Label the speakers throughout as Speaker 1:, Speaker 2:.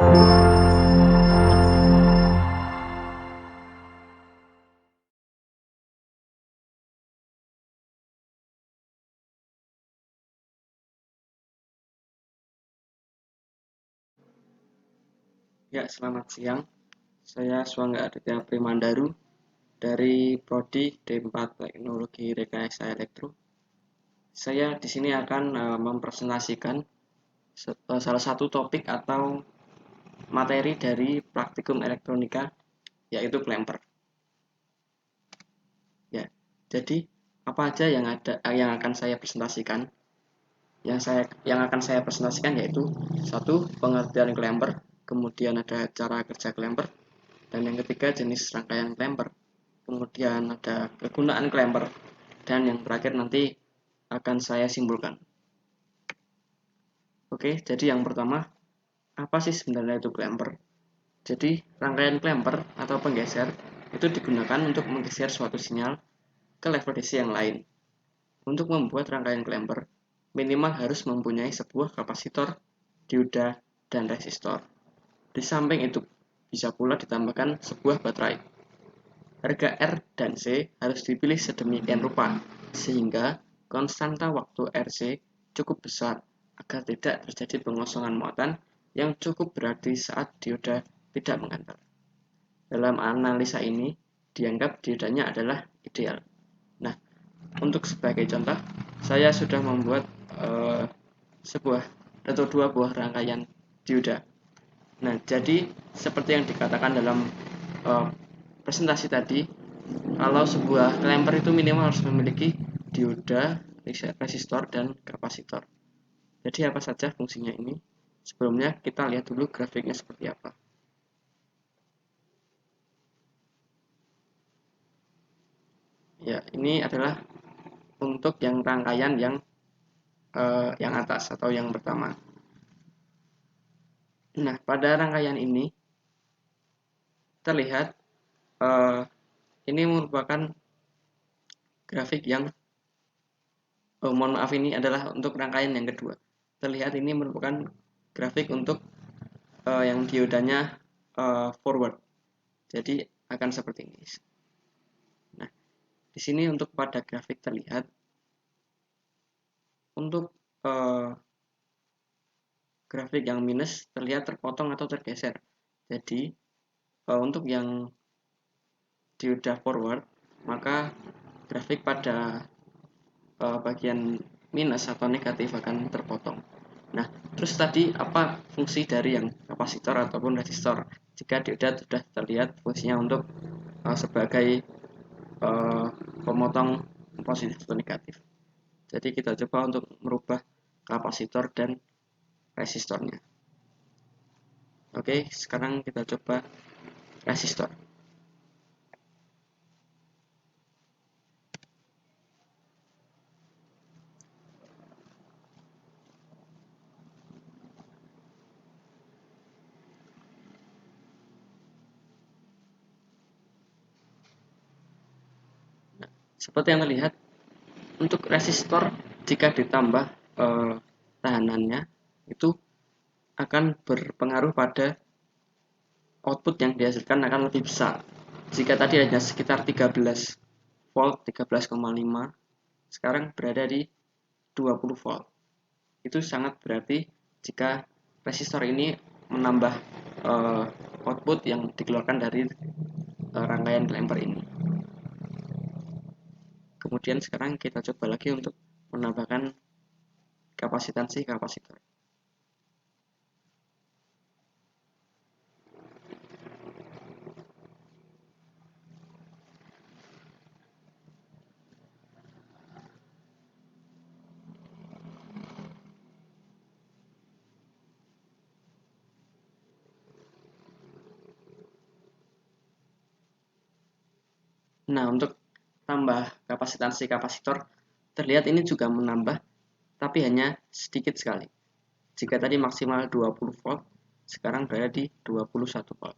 Speaker 1: Ya, selamat siang. Saya Swangga Aditya Primandaru dari Prodi D4 Teknologi Rekayasa Elektro. Saya di sini akan mempresentasikan salah satu topik atau materi dari praktikum elektronika, yaitu clamper. Ya, jadi apa aja yang akan saya presentasikan? Yang akan saya presentasikan yaitu satu, pengertian clamper, kemudian ada cara kerja clamper, dan yang ketiga jenis rangkaian clamper, kemudian ada kegunaan clamper, dan yang terakhir nanti akan saya simpulkan. Oke, jadi yang pertama, apa sih sebenarnya itu clamper? Jadi rangkaian clamper atau penggeser itu digunakan untuk menggeser suatu sinyal ke level DC yang lain. Untuk membuat rangkaian clamper, minimal harus mempunyai sebuah kapasitor, dioda, dan resistor. Di samping itu, bisa pula ditambahkan sebuah baterai. Harga R dan C harus dipilih sedemikian rupa, sehingga konstanta waktu RC cukup besar agar tidak terjadi pengosongan muatan yang cukup berarti saat dioda tidak mengantar. Dalam analisa ini, dianggap diodanya adalah ideal. Nah, untuk sebagai contoh, saya sudah membuat sebuah atau dua buah rangkaian dioda. Nah, jadi seperti yang dikatakan dalam presentasi tadi, kalau sebuah clamper itu minimal harus memiliki dioda, resistor, dan kapasitor. Jadi apa saja fungsinya ini? Sebelumnya kita lihat dulu grafiknya seperti apa. Ya, ini adalah untuk yang rangkaian yang atas atau yang pertama. Nah, pada rangkaian ini terlihat ini merupakan grafik yang mohon maaf, ini adalah untuk rangkaian yang kedua. Terlihat ini merupakan grafik untuk yang diodanya forward. Jadi akan seperti ini. Nah, di sini untuk pada grafik terlihat untuk grafik yang minus terlihat terpotong atau tergeser. Jadi untuk yang dioda forward, maka grafik pada bagian minus atau negatif akan terpotong. Nah, terus tadi apa fungsi dari yang kapasitor ataupun resistor? Jika dioda sudah terlihat fungsinya untuk sebagai pemotong positif atau negatif. Jadi kita coba untuk merubah kapasitor dan resistornya. Oke, sekarang kita coba resistor. Nah, seperti yang terlihat, untuk resistor jika ditambah tahanannya itu akan berpengaruh pada output yang dihasilkan akan lebih besar. Jika tadi hanya sekitar 13 volt, 13,5, sekarang berada di 20 volt. Itu sangat berarti jika resistor ini menambah output yang dikeluarkan dari rangkaian clamper ini. Kemudian sekarang kita coba lagi untuk menambahkan kapasitansi kapasitor. Nah, untuk tambah kapasitansi kapasitor, terlihat ini juga menambah, tapi hanya sedikit sekali. Jika tadi maksimal 20 volt, sekarang berada di 21 volt.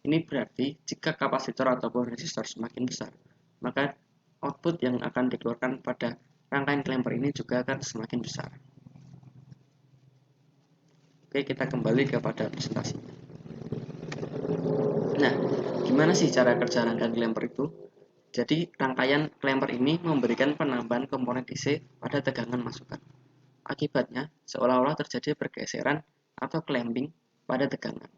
Speaker 1: Ini berarti jika kapasitor ataupun resistor semakin besar, maka output yang akan dikeluarkan pada rangkaian clamper ini juga akan semakin besar. Oke, kita kembali kepada presentasi. Nah, gimana sih cara kerja rangkaian clamper itu? Jadi, rangkaian clamper ini memberikan penambahan komponen DC pada tegangan masukan. Akibatnya, seolah-olah terjadi pergeseran atau clamping pada tegangan.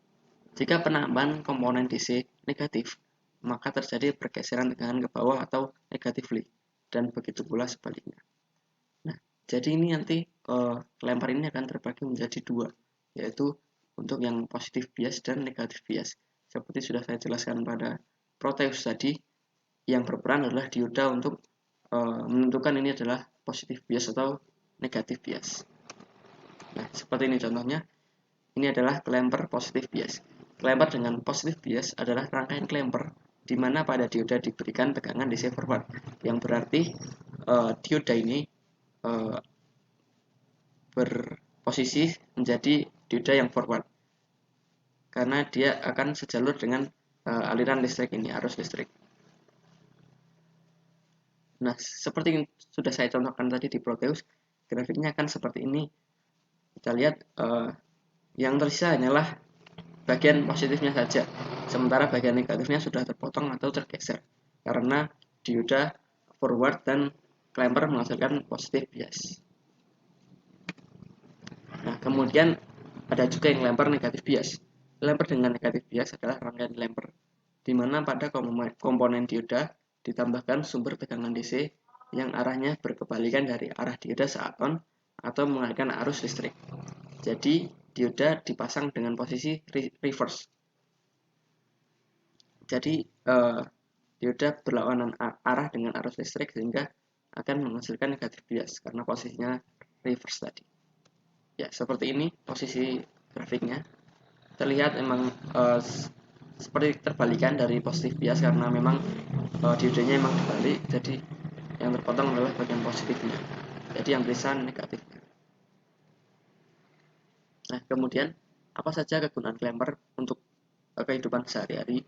Speaker 1: Jika penambahan komponen DC negatif, maka terjadi pergeseran tegangan ke bawah atau negatively, dan begitu pula sebaliknya. Nah, jadi ini nanti clamper ini akan terbagi menjadi dua, yaitu untuk yang positif bias dan negatif bias. Seperti sudah saya jelaskan pada Proteus tadi, yang berperan adalah dioda untuk menentukan ini adalah positif bias atau negatif bias. Nah, seperti ini contohnya. Ini adalah clamper positif bias. Clamper dengan positif bias adalah rangkaian clamper di mana pada dioda diberikan tegangan DC forward, yang berarti dioda ini berposisi menjadi dioda yang forward karena dia akan sejalur dengan aliran listrik ini, arus listrik. Nah, seperti yang sudah saya contohkan tadi di Proteus, grafiknya akan seperti ini. Kita lihat yang tersisa hanyalah bagian positifnya saja, sementara bagian negatifnya sudah terpotong atau tergeser karena dioda forward dan clamper menghasilkan positif bias. Nah, kemudian ada juga yang clamper negatif bias. Clamper dengan negatif bias adalah rangkaian clamper di mana pada komponen dioda ditambahkan sumber tegangan DC yang arahnya berkebalikan dari arah dioda saat on atau mengalirkan arus listrik. Jadi, dioda dipasang dengan posisi reverse. Jadi, dioda berlawanan arah dengan arus listrik sehingga akan menghasilkan negatif bias karena posisinya reverse tadi. Ya, seperti ini posisi grafiknya. Terlihat memang seperti terbalikan dari positif bias karena memang diodanya memang dibalik, jadi yang terpotong adalah bagian positifnya. Jadi yang tersisa negatifnya. Nah, kemudian apa saja kegunaan clamper untuk kehidupan sehari-hari?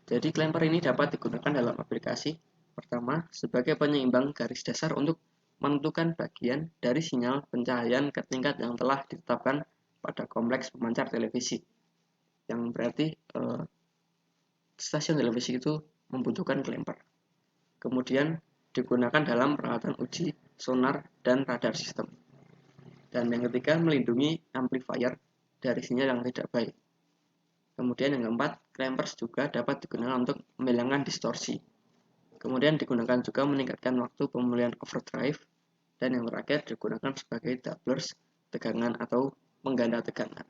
Speaker 1: Jadi clamper ini dapat digunakan dalam aplikasi. Pertama, sebagai penyeimbang garis dasar untuk menentukan bagian dari sinyal pencahayaan ke tingkat yang telah ditetapkan pada kompleks pemancar televisi. Yang berarti stasiun televisi itu membutuhkan clamper. Kemudian digunakan dalam peralatan uji sonar dan radar sistem. Dan yang ketiga, melindungi amplifier dari sinyal yang tidak baik. Kemudian yang keempat, clampers juga dapat digunakan untuk menghilangkan distorsi. Kemudian digunakan juga meningkatkan waktu pemulihan overdrive. Dan yang terakhir digunakan sebagai doublers tegangan atau pengganda tegangan.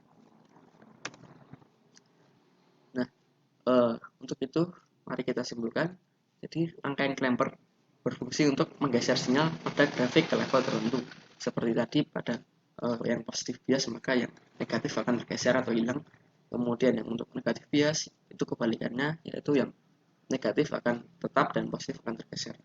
Speaker 1: Nah, untuk itu mari kita simpulkan. Jadi rangkaian clamper berfungsi untuk menggeser sinyal pada grafik ke level tertentu. Seperti tadi pada yang positif bias, maka yang negatif akan tergeser atau hilang. Kemudian yang untuk negatif bias itu kebalikannya, yaitu yang negatif akan tetap dan positif akan tergeser.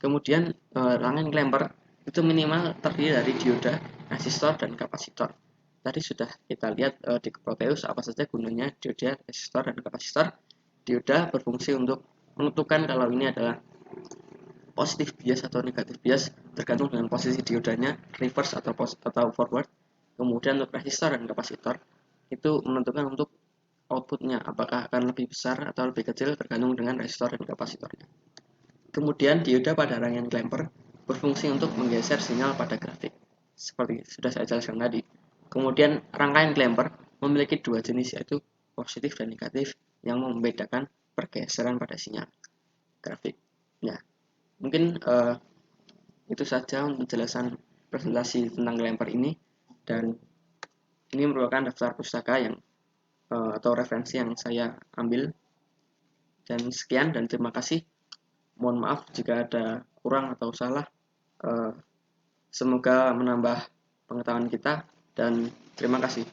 Speaker 1: Kemudian rangkaian clamper itu minimal terdiri dari dioda, resistor, dan kapasitor. Tadi sudah kita lihat di Proteus apa saja gunanya dioda, resistor, dan kapasitor. Dioda berfungsi untuk menentukan kalau ini adalah positif bias atau negatif bias tergantung dengan posisi diodanya, reverse atau forward. Kemudian untuk resistor dan kapasitor itu menentukan untuk outputnya apakah akan lebih besar atau lebih kecil tergantung dengan resistor dan kapasitornya. Kemudian dioda pada rangkaian clamper berfungsi untuk menggeser sinyal pada grafik, seperti sudah saya jelaskan tadi. Kemudian rangkaian clamper memiliki dua jenis, yaitu positif dan negatif, yang membedakan pergeseran pada sinyal grafik. Ya, mungkin itu saja untuk penjelasan presentasi tentang clamper ini, dan ini merupakan daftar pustaka yang atau referensi yang saya ambil. Dan sekian dan terima kasih. Mohon maaf jika ada kurang atau salah. Semoga menambah pengetahuan kita dan terima kasih.